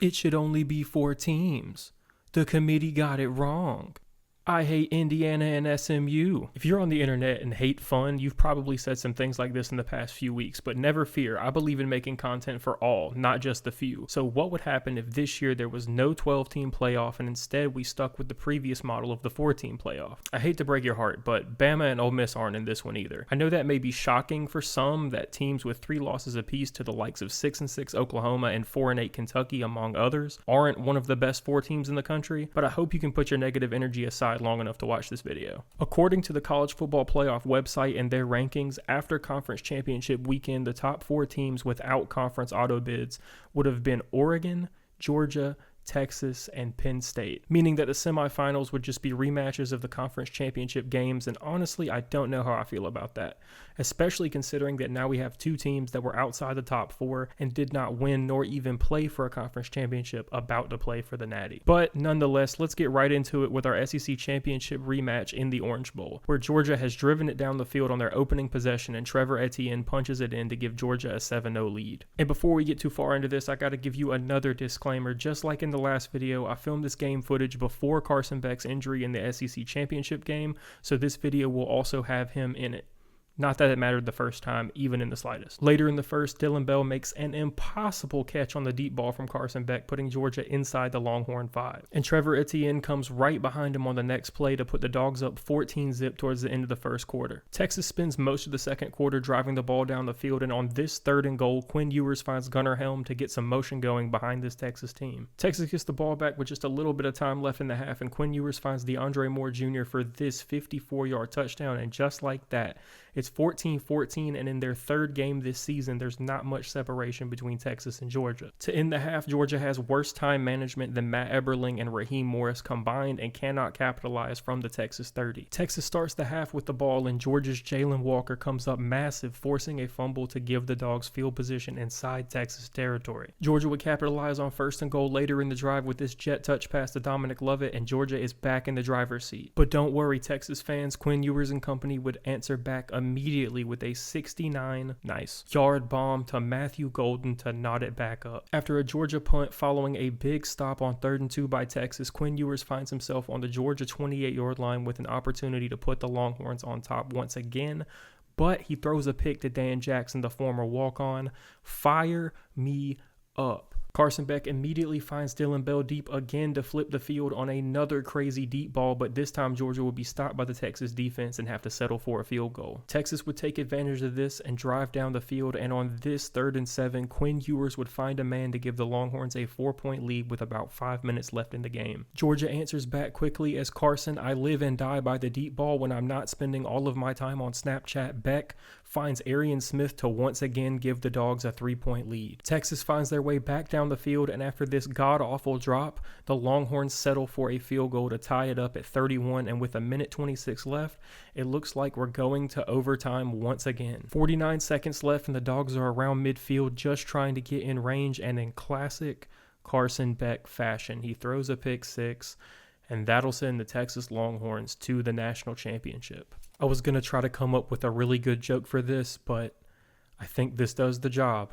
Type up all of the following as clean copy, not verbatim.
It should only be 4 teams. The committee got it wrong. I hate Indiana and SMU. If you're on the internet and hate fun, you've probably said some things like this in the past few weeks, but never fear, I believe in making content for all, not just the few. So what would happen if this year there was no 12-team playoff and instead we stuck with the previous model of the 4-team playoff? I hate to break your heart, but Bama and Ole Miss aren't in this one either. I know that may be shocking for some, that teams with 3 losses apiece to the likes of 6-6 Oklahoma and 4-8 Kentucky, among others, aren't one of the best 4 teams in the country, but I hope you can put your negative energy aside long enough to watch this video. According to the College Football Playoff website and their rankings, after conference championship weekend, the top 4 teams without conference auto bids would have been Oregon, Georgia, Texas, and Penn State, meaning that the semifinals would just be rematches of the conference championship games, and honestly, I don't know how I feel about that, especially considering that now we have 2 teams that were outside the top 4 and did not win nor even play for a conference championship about to play for the Natty. But nonetheless, let's get right into it with our SEC championship rematch in the Orange Bowl, where Georgia has driven it down the field on their opening possession and Trevor Etienne punches it in to give Georgia a 7-0 lead. And before we get too far into this, I gotta give you another disclaimer. Just like in the last video, I filmed this game footage before Carson Beck's injury in the SEC championship game, so this video will also have him in it. Not that it mattered the first time, even in the slightest. Later in the first, Dillon Bell makes an impossible catch on the deep ball from Carson Beck, putting Georgia inside the Longhorn 5. And Trevor Etienne comes right behind him on the next play to put the Dogs up 14-zip towards the end of the first quarter. Texas spends most of the second quarter driving the ball down the field, and on this 3rd and goal, Quinn Ewers finds Gunnar Helm to get some motion going behind this Texas team. Texas gets the ball back with just a little bit of time left in the half, and Quinn Ewers finds DeAndre Moore Jr. for this 54-yard touchdown, and just like that, it's 14-14, and in their 3rd game this season, there's not much separation between Texas and Georgia. To end the half, Georgia has worse time management than Matt Eberling and Raheem Morris combined and cannot capitalize from the Texas 30. Texas starts the half with the ball, and Georgia's Jalen Walker comes up massive, forcing a fumble to give the Dogs field position inside Texas territory. Georgia would capitalize on 1st and goal later in the drive with this jet touch pass to Dominic Lovett, and Georgia is back in the driver's seat. But don't worry, Texas fans, Quinn Ewers and company would answer back immediately with a 69-yard bomb to Matthew Golden to knot it back up. After a Georgia punt following a big stop on 3rd and 2 by Texas, Quinn Ewers finds himself on the Georgia 28-yard line with an opportunity to put the Longhorns on top once again, but he throws a pick to Dan Jackson, the former walk-on. Fire me up. Carson Beck immediately finds Dillon Bell deep again to flip the field on another crazy deep ball, but this time Georgia would be stopped by the Texas defense and have to settle for a field goal. Texas would take advantage of this and drive down the field, and on this 3rd and 7, Quinn Ewers would find a man to give the Longhorns a 4-point lead with about 5 minutes left in the game. Georgia answers back quickly as Carson, I live and die by the deep ball when I'm not spending all of my time on Snapchat. Beck finds Arian Smith to once again give the Dogs a 3-point lead. Texas finds their way back down the field, and after this god-awful drop, the Longhorns settle for a field goal to tie it up at 31, and with 1:26 left, it looks like we're going to overtime once again. 49 seconds left, and the Dogs are around midfield just trying to get in range, and in classic Carson Beck fashion, he throws a pick 6, and that'll send the Texas Longhorns to the national championship. I was going to try to come up with a really good joke for this, but I think this does the job.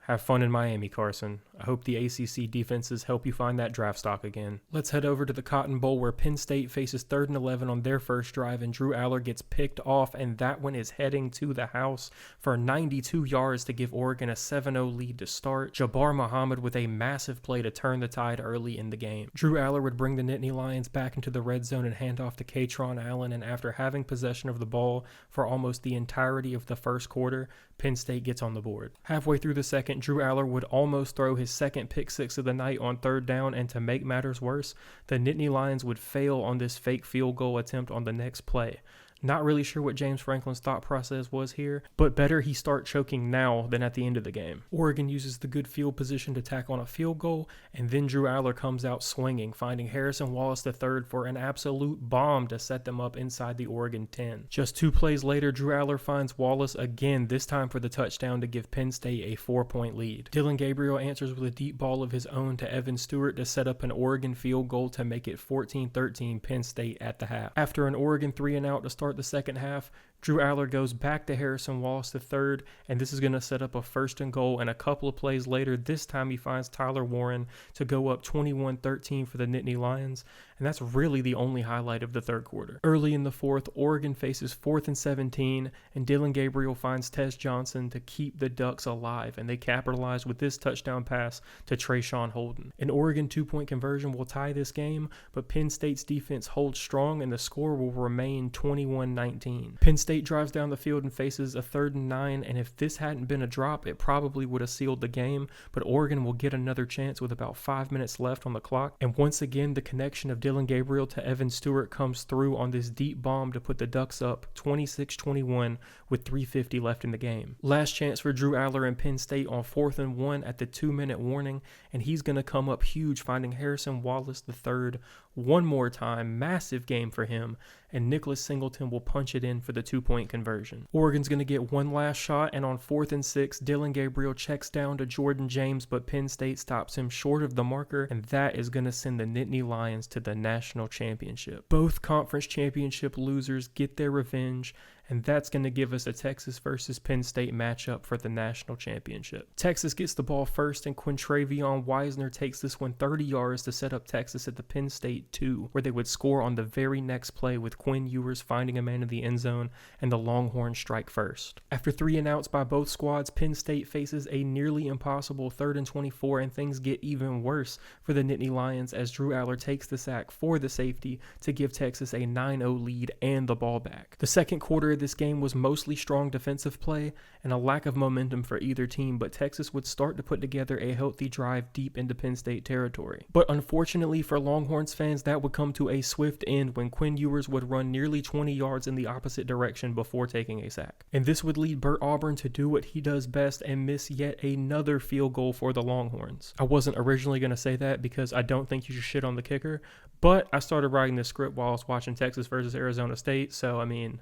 Have fun in Miami, Carson. I hope the ACC defenses help you find that draft stock again. Let's head over to the Cotton Bowl, where Penn State faces 3rd and 11 on their first drive, and Drew Aller gets picked off, and that one is heading to the house for 92 yards to give Oregon a 7-0 lead to start. Jabbar Muhammad with a massive play to turn the tide early in the game. Drew Aller would bring the Nittany Lions back into the red zone and hand off to Katron Allen, and after having possession of the ball for almost the entirety of the first quarter, Penn State gets on the board. Halfway through the second, Drew Aller would almost throw his second pick 6 of the night on 3rd down, and to make matters worse, the Nittany Lions would fail on this fake field goal attempt on the next play. Not really sure what James Franklin's thought process was here, but better he start choking now than at the end of the game. Oregon uses the good field position to tack on a field goal, and then Drew Aller comes out swinging, finding Harrison Wallace III for an absolute bomb to set them up inside the Oregon 10. Just 2 plays later, Drew Aller finds Wallace again, this time for the touchdown to give Penn State a 4-point lead. Dylan Gabriel answers with a deep ball of his own to Evan Stewart to set up an Oregon field goal to make it 14-13 Penn State at the half. After an Oregon 3-and-out to start the second half, Drew Aller goes back to Harrison Wallace III, and this is going to set up a 1st and goal, and a couple of plays later, this time he finds Tyler Warren to go up 21-13 for the Nittany Lions, and that's really the only highlight of the third quarter. Early in the fourth, Oregon faces 4th and 17, and Dillon Gabriel finds Tess Johnson to keep the Ducks alive, and they capitalize with this touchdown pass to Trayshawn Holden. An Oregon 2-point conversion will tie this game, but Penn State's defense holds strong, and the score will remain 21-19. Penn State drives down the field and faces a 3rd and 9, and if this hadn't been a drop, it probably would have sealed the game, but Oregon will get another chance with about 5 minutes left on the clock, and once again the connection of Dillon Gabriel to Evan Stewart comes through on this deep bomb to put the Ducks up 26-21 with 3:50 left in the game. Last chance for Drew Aller and Penn State on 4th and 1 at the 2-minute warning, and he's going to come up huge, finding Harrison Wallace III one more time. Massive game for him, and Nicholas Singleton will punch it in for the 2-point conversion. Oregon's going to get one last shot, and on 4th and 6, Dillon Gabriel checks down to Jordan James, but Penn State stops him short of the marker, and that is going to send the Nittany Lions to the national championship. Both conference championship losers get their revenge, and that's going to give us a Texas versus Penn State matchup for the national championship. Texas gets the ball first, and Quintravion Wisner takes this one 30 yards to set up Texas at the Penn State 2, where they would score on the very next play with Quinn Ewers finding a man in the end zone and the Longhorns strike first. After 3 and outs by both squads, Penn State faces a nearly impossible 3rd and 24, and things get even worse for the Nittany Lions as Drew Aller takes the sack for the safety to give Texas a 9-0 lead and the ball back. The second quarter of this game was mostly strong defensive play and a lack of momentum for either team, but Texas would start to put together a healthy drive deep into Penn State territory. But unfortunately for Longhorns fans, that would come to a swift end when Quinn Ewers would run nearly 20 yards in the opposite direction before taking a sack. And this would lead Bert Auburn to do what he does best and miss yet another field goal for the Longhorns. I wasn't originally going to say that because I don't think you should shit on the kicker, but I started writing this script while I was watching Texas versus Arizona State, so I mean,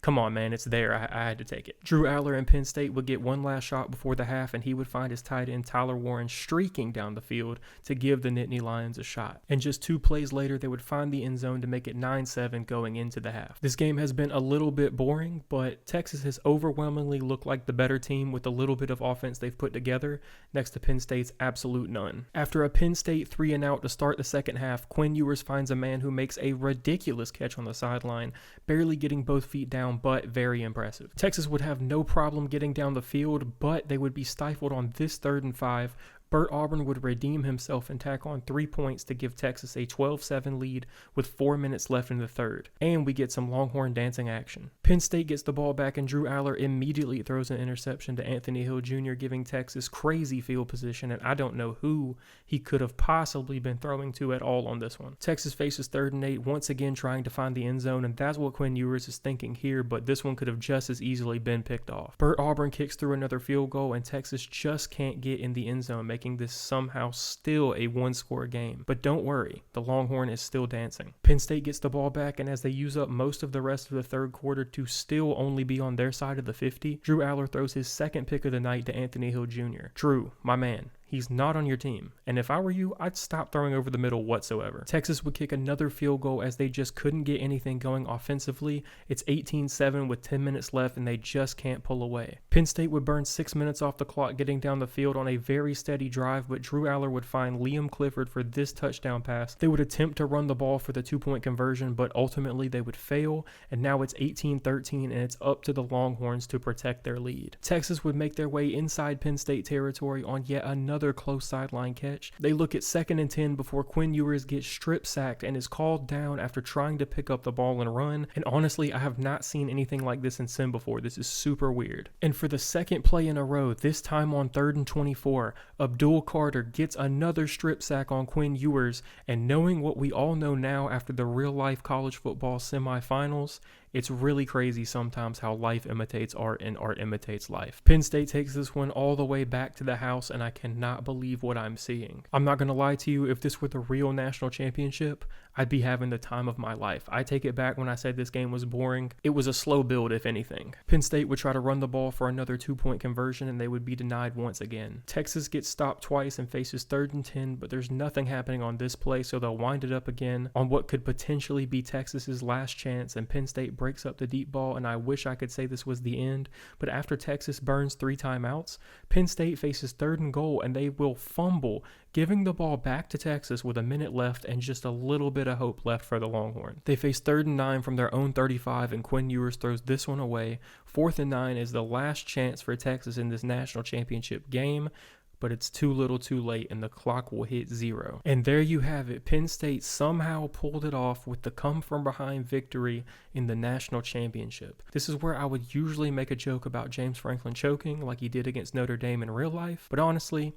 come on, man, it's there. I had to take it. Drew Aller and Penn State would get one last shot before the half, and he would find his tight end Tyler Warren streaking down the field to give the Nittany Lions a shot. And just 2 plays later, they would find the end zone to make it 9-7 going into the half. This game has been a little bit boring, but Texas has overwhelmingly looked like the better team with a little bit of offense they've put together, next to Penn State's absolute none. After a Penn State 3 and out to start the second half, Quinn Ewers finds a man who makes a ridiculous catch on the sideline, barely getting both feet down, but very impressive. Texas would have no problem getting down the field, but they would be stifled on this 3rd and 5. Bert Auburn would redeem himself and tack on 3 points to give Texas a 12-7 lead with 4 minutes left in the third, and we get some Longhorn dancing action. Penn State gets the ball back, and Drew Aller immediately throws an interception to Anthony Hill Jr., giving Texas crazy field position, and I don't know who he could have possibly been throwing to at all on this one. Texas faces 3rd and 8, once again trying to find the end zone, and that's what Quinn Ewers is thinking here, but this one could have just as easily been picked off. Bert Auburn kicks through another field goal, and Texas just can't get in the end zone, making this somehow still a 1-score game. But don't worry, the Longhorn is still dancing. Penn State gets the ball back, and as they use up most of the rest of the third quarter to still only be on their side of the 50, Drew Aller throws his second pick of the night to Anthony Hill Jr. Drew, my man, he's not on your team, and if I were you, I'd stop throwing over the middle whatsoever. Texas would kick another field goal as they just couldn't get anything going offensively. It's 18-7 with 10 minutes left, and they just can't pull away. Penn State would burn 6 minutes off the clock getting down the field on a very steady drive, but Drew Aller would find Liam Clifford for this touchdown pass. They would attempt to run the ball for the 2-point conversion, but ultimately they would fail, and now it's 18-13, and it's up to the Longhorns to protect their lead. Texas would make their way inside Penn State territory on yet another close sideline catch. They look at 2nd and 10 before Quinn Ewers gets strip sacked and is called down after trying to pick up the ball and run. And honestly, I have not seen anything like this in sim before. This is super weird. And for the second play in a row, this time on 3rd and 24, Abdul Carter gets another strip sack on Quinn Ewers. And knowing what we all know now after the real life college football semifinals, it's really crazy sometimes how life imitates art and art imitates life. Penn State takes this one all the way back to the house, and I cannot believe what I'm seeing. I'm not going to lie to you, if this were the real national championship, I'd be having the time of my life. I take it back when I said this game was boring. It was a slow build, if anything. Penn State would try to run the ball for another 2-point conversion, and they would be denied once again. Texas gets stopped twice and faces 3rd and 10, but there's nothing happening on this play, so they'll wind it up again on what could potentially be Texas's last chance, and Penn State breaks up the deep ball, and I wish I could say this was the end, but after Texas burns 3 timeouts, Penn State faces 3rd and goal, and they will fumble, giving the ball back to Texas with a minute left and just a little bit of hope left for the Longhorn. They face 3rd and 9 from their own 35, and Quinn Ewers throws this one away. 4th and 9 is the last chance for Texas in this national championship game, but it's too little too late, and the clock will hit 0. And there you have it. Penn State somehow pulled it off with the come-from-behind victory in the national championship. This is where I would usually make a joke about James Franklin choking like he did against Notre Dame in real life, but honestly,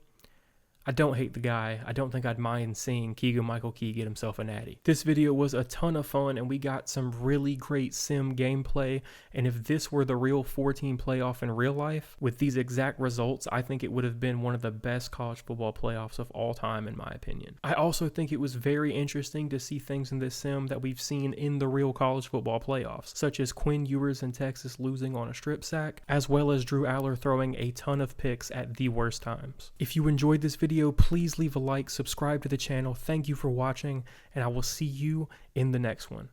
I don't hate the guy. I don't think I'd mind seeing Keegan-Michael Key get himself a natty. This video was a ton of fun, and we got some really great sim gameplay, and if this were the real 4-team playoff in real life, with these exact results, I think it would have been one of the best college football playoffs of all time, in my opinion. I also think it was very interesting to see things in this sim that we've seen in the real college football playoffs, such as Quinn Ewers and Texas losing on a strip sack, as well as Drew Aller throwing a ton of picks at the worst times. If you enjoyed this video, please leave a like, subscribe to the channel. Thank you for watching, and I will see you in the next one.